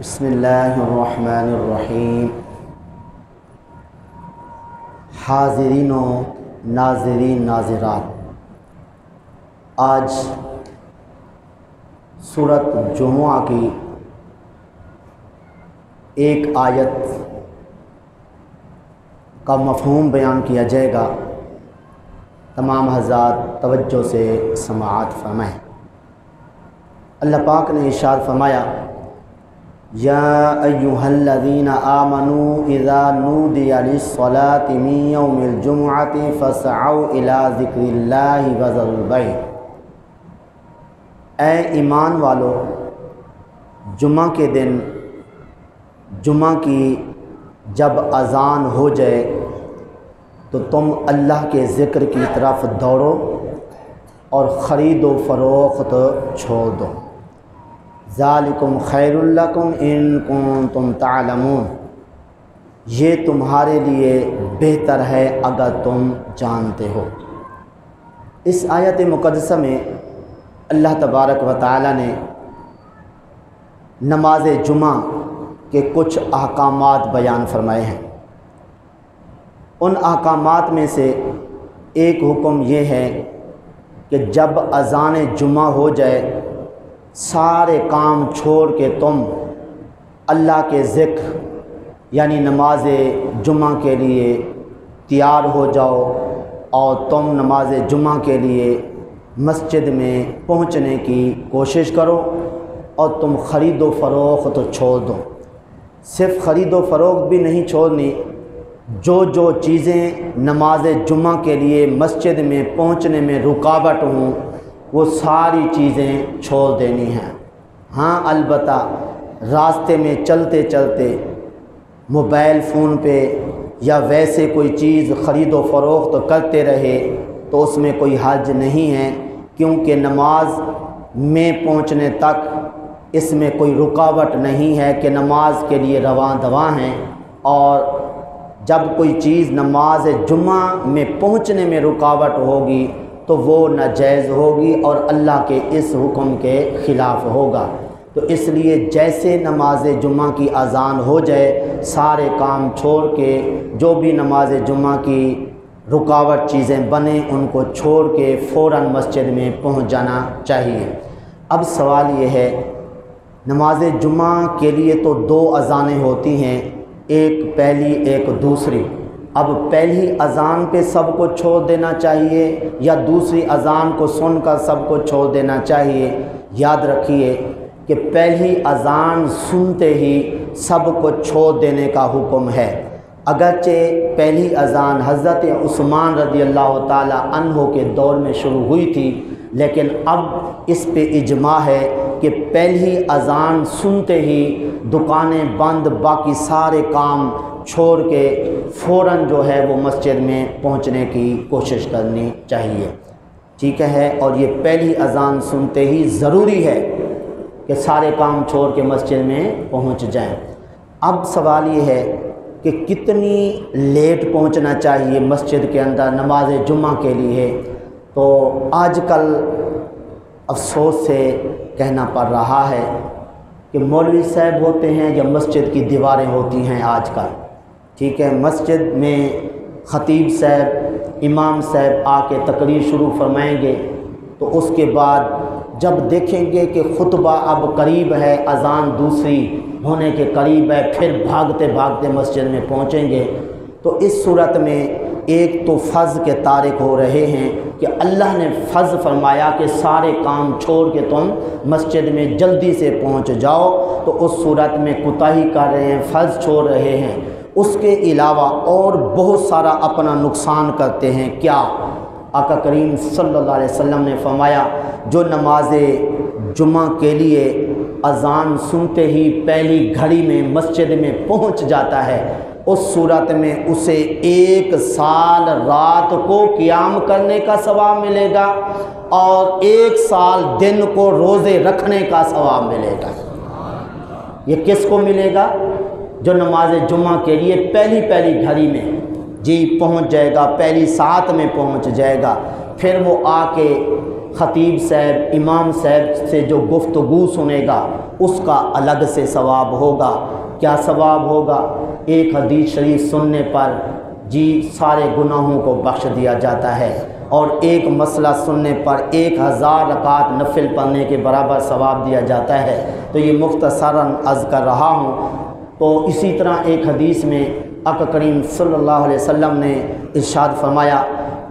بسم اللہ الرحمن الرحیم۔ حاضرین و ناظرین ناظرات، آج سورۃ جمعہ کی ایک آیت کا مفہوم بیان کیا جائے گا۔ تمام حضرات توجہ سے سماعت فرمائیں۔ اللہ پاک نے ارشاد فرمایا، یا ایھا الذین آمنوا اذا نودی للصلاۃ من یوم الجمعۃ فاسعوا الی ذکر اللہ وذروا البیع۔ اے ایمان والو، جمعہ کے دن جمعہ کی جب اذان ہو جائے تو تم اللہ کے ذکر کی طرف دوڑو اور خرید و فروخت چھوڑ دو۔ ذالکم خیر لکم ان کنتم تعلمون، یہ تمہارے لیے بہتر ہے اگر تم جانتے ہو۔ اس آیت مقدسہ میں اللہ تبارک و تعالی نے نماز جمعہ کے کچھ احکامات بیان فرمائے ہیں۔ ان احکامات میں سے ایک حکم یہ ہے کہ جب اذان جمعہ ہو جائے سارے کام چھوڑ کے تم اللہ کے ذکر یعنی نماز جمعہ کے لیے تیار ہو جاؤ اور تم نماز جمعہ کے لیے مسجد میں پہنچنے کی کوشش کرو اور تم خرید و فروخت چھوڑ دو۔ صرف خرید و فروخت بھی نہیں چھوڑنی، جو چیزیں نماز جمعہ کے لیے مسجد میں پہنچنے میں رکاوٹ ہوں وہ ساری چیزیں چھوڑ دینی ہیں۔ ہاں البتہ راستے میں چلتے چلتے موبائل فون پہ یا ویسے کوئی چیز خرید و فروخت کرتے رہے تو اس میں کوئی حرج نہیں ہے، کیونکہ نماز میں پہنچنے تک اس میں کوئی رکاوٹ نہیں ہے کہ نماز کے لیے رواں دواں ہیں، اور جب کوئی چیز نماز جمعہ میں پہنچنے میں رکاوٹ ہوگی تو وہ ناجائز ہوگی اور اللہ کے اس حکم کے خلاف ہوگا۔ تو اس لیے جیسے نماز جمعہ کی اذان ہو جائے سارے کام چھوڑ کے جو بھی نماز جمعہ کی رکاوٹ چیزیں بنیں ان کو چھوڑ کے فوراً مسجد میں پہنچ جانا چاہیے۔ اب سوال یہ ہے، نماز جمعہ کے لیے تو دو اذانیں ہوتی ہیں، ایک پہلی ایک دوسری۔ اب پہلی اذان پہ سب کو چھوڑ دینا چاہیے یا دوسری اذان کو سن کر سب کو چھوڑ دینا چاہیے؟ یاد رکھیے کہ پہلی اذان سنتے ہی سب کو چھوڑ دینے کا حکم ہے۔ اگرچہ پہلی اذان حضرت عثمان رضی اللہ تعالی عنہ کے دور میں شروع ہوئی تھی، لیکن اب اس پہ اجماع ہے کہ پہلی اذان سنتے ہی دکانیں بند، باقی سارے کام چھوڑ کے فوراً جو ہے وہ مسجد میں پہنچنے کی کوشش کرنی چاہیے، ٹھیک ہے؟ اور یہ پہلی اذان سنتے ہی ضروری ہے کہ سارے کام چھوڑ کے مسجد میں پہنچ جائیں۔ اب سوال یہ ہے کہ کتنی لیٹ پہنچنا چاہیے مسجد کے اندر نماز جمعہ کے لیے؟ تو آج کل افسوس سے کہنا پڑ رہا ہے کہ مولوی صاحب ہوتے ہیں یا مسجد کی دیواریں ہوتی ہیں آج کل، ٹھیک ہے؟ مسجد میں خطیب صاحب امام صاحب آ کے تقریر شروع فرمائیں گے تو اس کے بعد جب دیکھیں گے کہ خطبہ اب قریب ہے، اذان دوسری ہونے کے قریب ہے، پھر بھاگتے بھاگتے مسجد میں پہنچیں گے۔ تو اس صورت میں ایک تو فرض کے تارک ہو رہے ہیں کہ اللہ نے فرض فرمایا کہ سارے کام چھوڑ کے تم مسجد میں جلدی سے پہنچ جاؤ، تو اس صورت میں کوتاہی کر رہے ہیں، فرض چھوڑ رہے ہیں۔ اس کے علاوہ اور بہت سارا اپنا نقصان کرتے ہیں۔ کیا؟ آقا کریم صلی اللہ علیہ وسلم نے فرمایا، جو نماز جمعہ کے لیے اذان سنتے ہی پہلی گھڑی میں مسجد میں پہنچ جاتا ہے اس صورت میں اسے 1 سال رات کو قیام کرنے کا ثواب ملے گا اور 1 سال دن کو روزے رکھنے کا ثواب ملے گا۔ یہ کس کو ملے گا؟ جو نماز جمعہ کے لیے پہلی گھڑی میں پہنچ جائے گا، پہلی ساعت میں پہنچ جائے گا، پھر وہ آ کے خطیب صاحب امام صاحب سے جو گفتگو سنے گا اس کا الگ سے ثواب ہوگا۔ کیا ثواب ہوگا؟ ایک حدیث شریف سننے پر جی سارے گناہوں کو بخش دیا جاتا ہے، اور ایک مسئلہ سننے پر 1000 رکعت نفل پڑھنے کے برابر ثواب دیا جاتا ہے۔ تو یہ مختصراً عرض کر رہا ہوں۔ تو اسی طرح ایک حدیث میں آقا کریم صلی اللہ علیہ وسلم نے ارشاد فرمایا،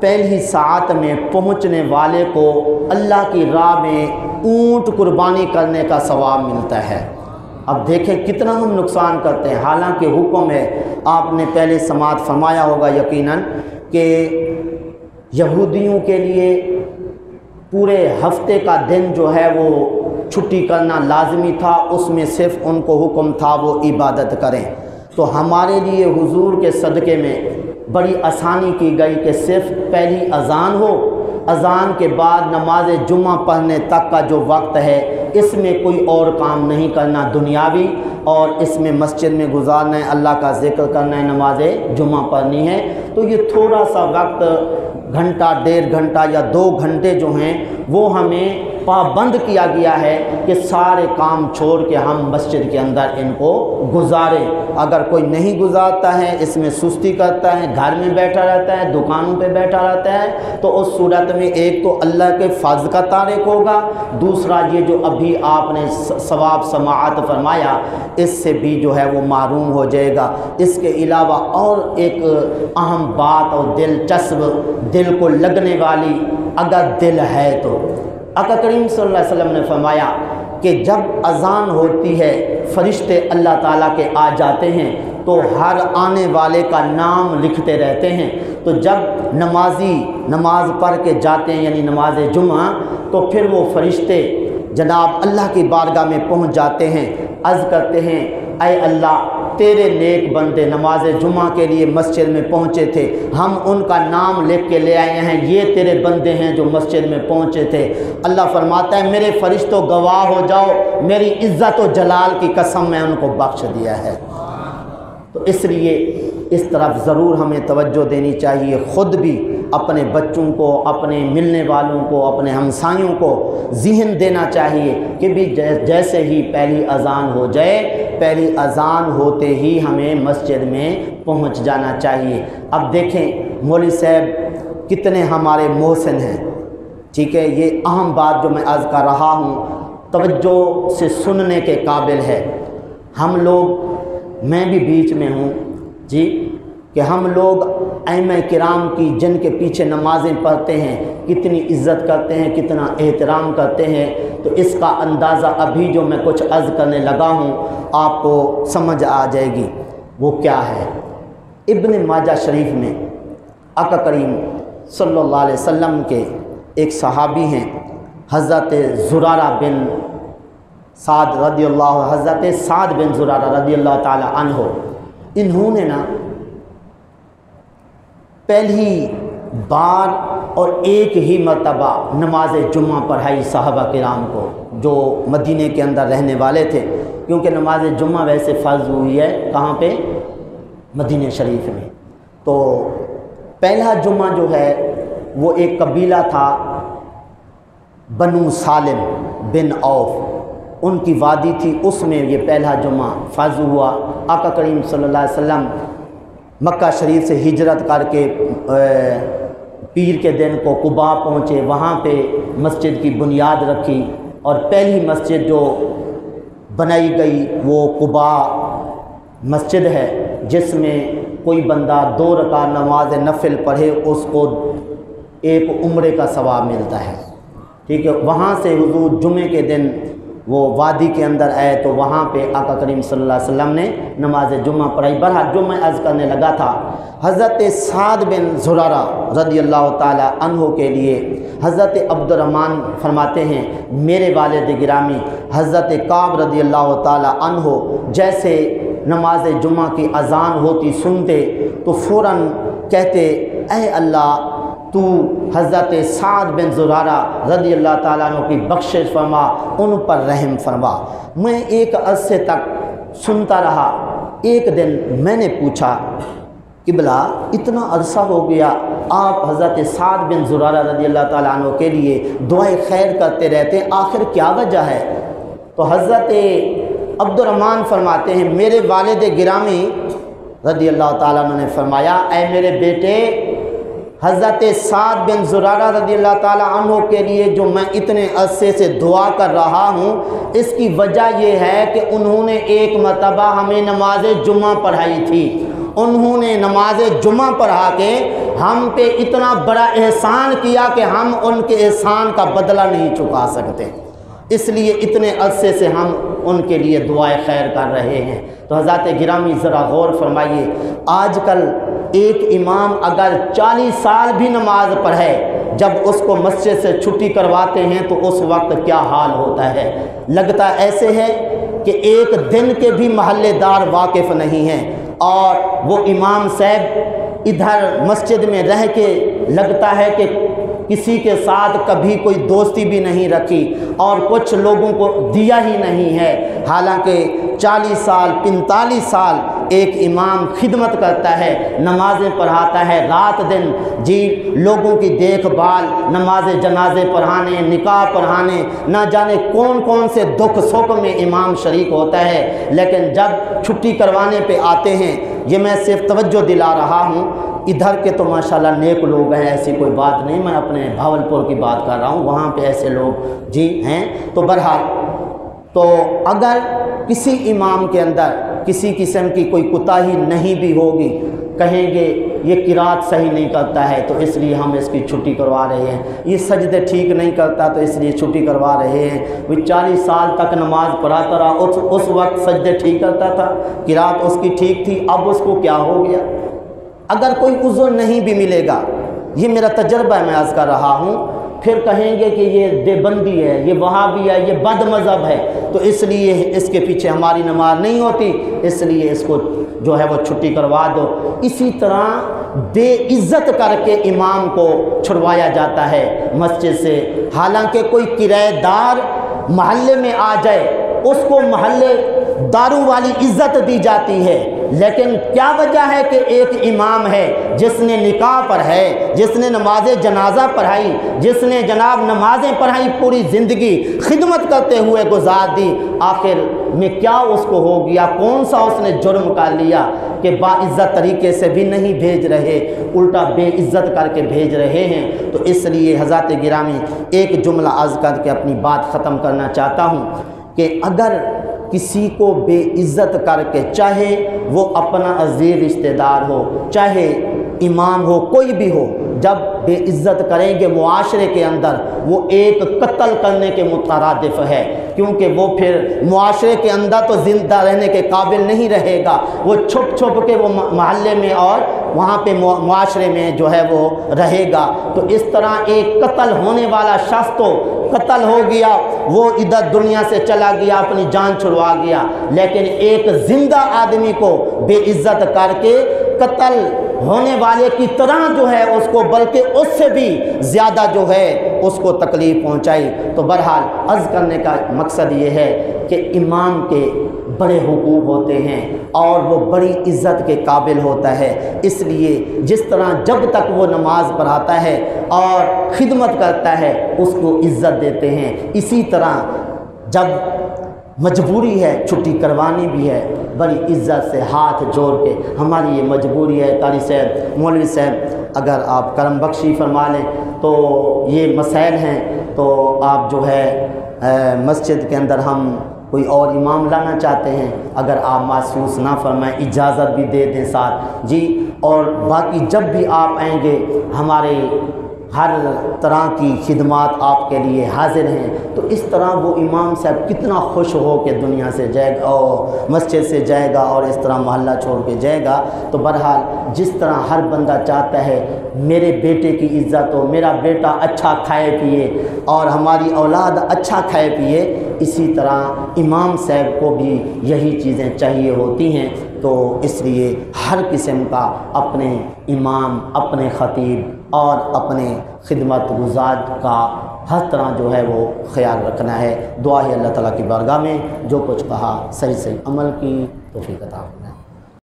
پہلی ساعت میں پہنچنے والے کو اللہ کی راہ میں اونٹ قربانی کرنے کا ثواب ملتا ہے۔ اب دیکھیں کتنا ہم نقصان کرتے ہیں، حالانکہ حکم ہے۔ آپ نے پہلے سماعت فرمایا ہوگا یقیناً کہ یہودیوں کے لیے پورے ہفتے کا دن جو ہے وہ چھٹی کرنا لازمی تھا، اس میں صرف ان کو حکم تھا وہ عبادت کریں۔ تو ہمارے لیے حضور کے صدقے میں بڑی آسانی کی گئی کہ صرف پہلی اذان ہو، اذان کے بعد نماز جمعہ پڑھنے تک کا جو وقت ہے اس میں کوئی اور کام نہیں کرنا دنیاوی، اور اس میں مسجد میں گزارنا ہے، اللہ کا ذکر کرنا ہے، نماز جمعہ پڑھنی ہے۔ تو یہ تھوڑا سا وقت، گھنٹہ 1.5 گھنٹہ یا 2 گھنٹے جو ہیں وہ ہمیں پابند کیا گیا ہے کہ سارے کام چھوڑ کے ہم مسجد کے اندر ان کو گزاریں۔ اگر کوئی نہیں گزارتا ہے، اس میں سستی کرتا ہے، گھر میں بیٹھا رہتا ہے، دکانوں پہ بیٹھا رہتا ہے، تو اس صورت میں ایک تو اللہ کے فضل کا تارک ہوگا، دوسرا یہ جو ابھی آپ نے ثواب سماعت فرمایا اس سے بھی جو ہے وہ محروم ہو جائے گا۔ اس کے علاوہ اور ایک اہم بات اور دلچسپ، دل کو لگنے والی، اگر دل ہے تو آقا کریم صلی اللہ علیہ وسلم نے فرمایا کہ جب اذان ہوتی ہے فرشتے اللہ تعالیٰ کے آ جاتے ہیں تو ہر آنے والے کا نام لکھتے رہتے ہیں۔ تو جب نمازی نماز پڑھ کے جاتے ہیں یعنی نماز جمعہ، تو پھر وہ فرشتے جناب اللہ کی بارگاہ میں پہنچ جاتے ہیں، عرض کرتے ہیں اے اللہ تیرے نیک بندے نماز جمعہ کے لیے مسجد میں پہنچے تھے، ہم ان کا نام لکھ کے لے آئے ہیں، یہ تیرے بندے ہیں جو مسجد میں پہنچے تھے۔ اللہ فرماتا ہے میرے فرشتوں گواہ ہو جاؤ، میری عزت و جلال کی قسم میں ان کو بخش دیا ہے۔ تو اس لیے اس طرف ضرور ہمیں توجہ دینی چاہیے، خود بھی اپنے بچوں کو، اپنے ملنے والوں کو، اپنے ہمسایوں کو ذہن دینا چاہیے کہ بھی جیسے ہی پہلی اذان ہو جائے، پہلی اذان ہوتے ہی ہمیں مسجد میں پہنچ جانا چاہیے۔ اب دیکھیں مولوی صاحب کتنے ہمارے محسن ہیں، ٹھیک ہے، یہ اہم بات جو میں عرض کر رہا ہوں توجہ سے سننے کے قابل ہے۔ ہم لوگ، میں بھی بیچ میں ہوں جی، کہ ہم لوگ ائمہ کرام کی جن کے پیچھے نمازیں پڑھتے ہیں کتنی عزت کرتے ہیں، کتنا احترام کرتے ہیں، تو اس کا اندازہ ابھی جو میں کچھ عرض کرنے لگا ہوں آپ کو سمجھ آ جائے گی۔ وہ کیا ہے؟ ابن ماجہ شریف میں آقا کریم صلی اللہ علیہ وسلم کے ایک صحابی ہیں حضرت زرارہ بن سعد رضی اللہ، حضرت سعد بن زرارہ رضی اللہ تعالی عنہ، انہوں نے نا پہلی بار اور ایک ہی مرتبہ نماز جمعہ پڑھائی صحابہ کرام کو جو مدینے کے اندر رہنے والے تھے، کیونکہ نماز جمعہ ویسے فرض ہوئی ہے کہاں پہ؟ مدینہ شریف میں۔ تو پہلا جمعہ جو ہے وہ ایک قبیلہ تھا بنو سالم بن عوف، ان کی وادی تھی، اس میں یہ پہلا جمعہ فرض ہوا۔ آقا کریم صلی اللہ علیہ وسلم مکہ شریف سے ہجرت کر کے پیر کے دن کو قباء پہنچے، وہاں پہ مسجد کی بنیاد رکھی، اور پہلی مسجد جو بنائی گئی وہ قباء مسجد ہے، جس میں کوئی بندہ 2 رکعت نماز نفل پڑھے اس کو ایک عمرے کا ثواب ملتا ہے، ٹھیک ہے۔ وہاں سے حضور جمعے کے دن وہ وادی کے اندر آئے تو وہاں پہ آقا کریم صلی اللہ علیہ وسلم نے نماز جمعہ پڑھائی۔ بہرحال جو میں عرض کرنے لگا تھا، حضرت سعد بن زرارہ رضی اللہ تعالی عنہ کے لیے حضرت عبد الرحمن فرماتے ہیں میرے والد گرامی حضرت کعب رضی اللہ تعالی عنہ جیسے نماز جمعہ کی اذان ہوتی سنتے تو فوراً کہتے اے اللہ تو حضرت سعد بن زرارہ رضی اللہ تعالیٰ عنہ کی بخشش فرما، ان پر رحم فرما۔ میں ایک عرصے تک سنتا رہا، ایک دن میں نے پوچھا قبلہ اتنا عرصہ ہو گیا آپ حضرت سعد بن زرارہ رضی اللہ تعالیٰ عنہ کے لیے دعائے خیر کرتے رہتے ہیں، آخر کیا وجہ ہے؟ تو حضرت عبد الرحمن فرماتے ہیں میرے والد گرامی رضی اللہ تعالیٰ عنہ نے فرمایا، اے میرے بیٹے، حضرت سعد بن زرارہ رضی اللہ تعالیٰ عنہ کے لیے جو میں اتنے عرصے سے دعا کر رہا ہوں، اس کی وجہ یہ ہے کہ انہوں نے ایک مرتبہ ہمیں نماز جمعہ پڑھائی تھی، انہوں نے نماز جمعہ پڑھا کے ہم پہ اتنا بڑا احسان کیا کہ ہم ان کے احسان کا بدلہ نہیں چکا سکتے، اس لیے اتنے عرصے سے ہم ان کے لیے دعائے خیر کر رہے ہیں۔ تو حضرت گرامی ذرا غور فرمائیے، آج کل ایک امام اگر 40 سال بھی نماز پڑھے، جب اس کو مسجد سے چھٹی کرواتے ہیں تو اس وقت کیا حال ہوتا ہے؟ لگتا ایسے ہے کہ ایک دن کے بھی محلے دار واقف نہیں ہیں، اور وہ امام صاحب ادھر مسجد میں رہ کے لگتا ہے کہ کسی کے ساتھ کبھی کوئی دوستی بھی نہیں رکھی اور کچھ لوگوں کو دیا ہی نہیں ہے، حالانکہ 40 سال 45 سال ایک امام خدمت کرتا ہے، نمازیں پڑھاتا ہے رات دن، جی لوگوں کی دیکھ بھال، نماز جنازے پڑھانے، نکاح پڑھانے، نہ جانے کون کون سے دکھ سکھ میں امام شریک ہوتا ہے، لیکن جب چھٹی کروانے پہ آتے ہیں، یہ میں صرف توجہ دلا رہا ہوں، ادھر کے تو ماشاءاللہ نیک لوگ ہیں، ایسی کوئی بات نہیں، میں اپنے بھاولپور کی بات کر رہا ہوں، وہاں پہ ایسے لوگ جی ہیں۔ تو بہرحال تو اگر کسی امام کے اندر کسی قسم کی کوئی کوتاہی نہیں بھی ہوگی، کہیں گے یہ قرات صحیح نہیں کرتا ہے تو اس لیے ہم اس کی چھٹی کروا رہے ہیں، یہ سجدے ٹھیک نہیں کرتا تو اس لیے چھٹی کروا رہے ہیں، وہ 40 سال تک نماز پڑھاتا رہا، اس وقت سجدے ٹھیک کرتا تھا، قرات اس کی ٹھیک تھی، اب اس کو کیا ہو گیا؟ اگر کوئی عذر نہیں بھی ملے گا، یہ میرا تجربہ ہے، میں عرض کر رہا ہوں، پھر کہیں گے کہ یہ دیوبندی ہے، یہ وہابی ہے، یہ بد مذہب ہے، تو اس لیے اس کے پیچھے ہماری نماز نہیں ہوتی، اس لیے اس کو جو ہے وہ چھٹی کروا دو۔ اسی طرح بے عزت کر کے امام کو چھڑوایا جاتا ہے مسجد سے، حالانکہ کوئی کرایہ دار محلے میں آ جائے اس کو محلے داروں والی عزت دی جاتی ہے، لیکن کیا وجہ ہے کہ ایک امام ہے جس نے نکاح پڑھائے، جس نے نماز جنازہ پڑھائی، جس نے جناب نمازیں پڑھائی، پوری زندگی خدمت کرتے ہوئے گزار دی، آخر میں کیا اس کو ہو گیا؟ کون سا اس نے جرم کر لیا کہ باعزت طریقے سے بھی نہیں بھیج رہے، الٹا بے عزت کر کے بھیج رہے ہیں؟ تو اس لیے حضرات گرامی ایک جملہ عرض کر کے اپنی بات ختم کرنا چاہتا ہوں کہ اگر کسی کو بے عزت کر کے، چاہے وہ اپنا عزیز رشتہ دار ہو، چاہے امام ہو، کوئی بھی ہو، جب بے عزت کریں گے معاشرے کے اندر، وہ ایک قتل کرنے کے مترادف ہے، کیونکہ وہ پھر معاشرے کے اندر تو زندہ رہنے کے قابل نہیں رہے گا، وہ چھپ چھپ کے وہ محلے میں اور وہاں پہ معاشرے میں جو ہے وہ رہے گا۔ تو اس طرح ایک قتل ہونے والا شخص تو قتل ہو گیا، وہ ادھر دنیا سے چلا گیا، اپنی جان چھڑوا گیا، لیکن ایک زندہ آدمی کو بے عزت کر کے قتل ہونے والے کی طرح جو ہے اس کو، بلکہ اس سے بھی زیادہ جو ہے اس کو تکلیف پہنچائی۔ تو بہرحال عرض کرنے کا مقصد یہ ہے کہ امام کے بڑے حقوق ہوتے ہیں اور وہ بڑی عزت کے قابل ہوتا ہے، اس لیے جس طرح جب تک وہ نماز پڑھاتا ہے اور خدمت کرتا ہے اس کو عزت دیتے ہیں، اسی طرح جب مجبوری ہے چھٹی کروانی بھی ہے، بڑی عزت سے ہاتھ جوڑ کے ہماری یہ مجبوری ہے، قاری صاحب، مولوی صاحب اگر آپ کرم بخشی فرما لیں تو یہ مسائل ہیں، تو آپ جو ہے مسجد کے اندر ہم کوئی اور امام لانا چاہتے ہیں، اگر آپ محسوس نہ فرمائیں اجازت بھی دے دیں ساتھ جی، اور باقی جب بھی آپ آئیں گے ہمارے ہر طرح کی خدمات آپ کے لیے حاضر ہیں۔ تو اس طرح وہ امام صاحب کتنا خوش ہو کے دنیا سے جائے گا اور مسجد سے جائے گا اور اس طرح محلہ چھوڑ کے جائے گا۔ تو بہرحال جس طرح ہر بندہ چاہتا ہے میرے بیٹے کی عزت ہو، میرا بیٹا اچھا کھائے پیے اور ہماری اولاد اچھا کھائے پیے، اسی طرح امام صاحب کو بھی یہی چیزیں چاہیے ہوتی ہیں۔ تو اس لیے ہر قسم کا اپنے امام، اپنے خطیب اور اپنے خدمت گزار کا ہر طرح جو ہے وہ خیال رکھنا ہے۔ دعا ہے اللہ تعالیٰ کی بارگاہ میں جو کچھ کہا صحیح عمل کی توفیق عطا فرمائے۔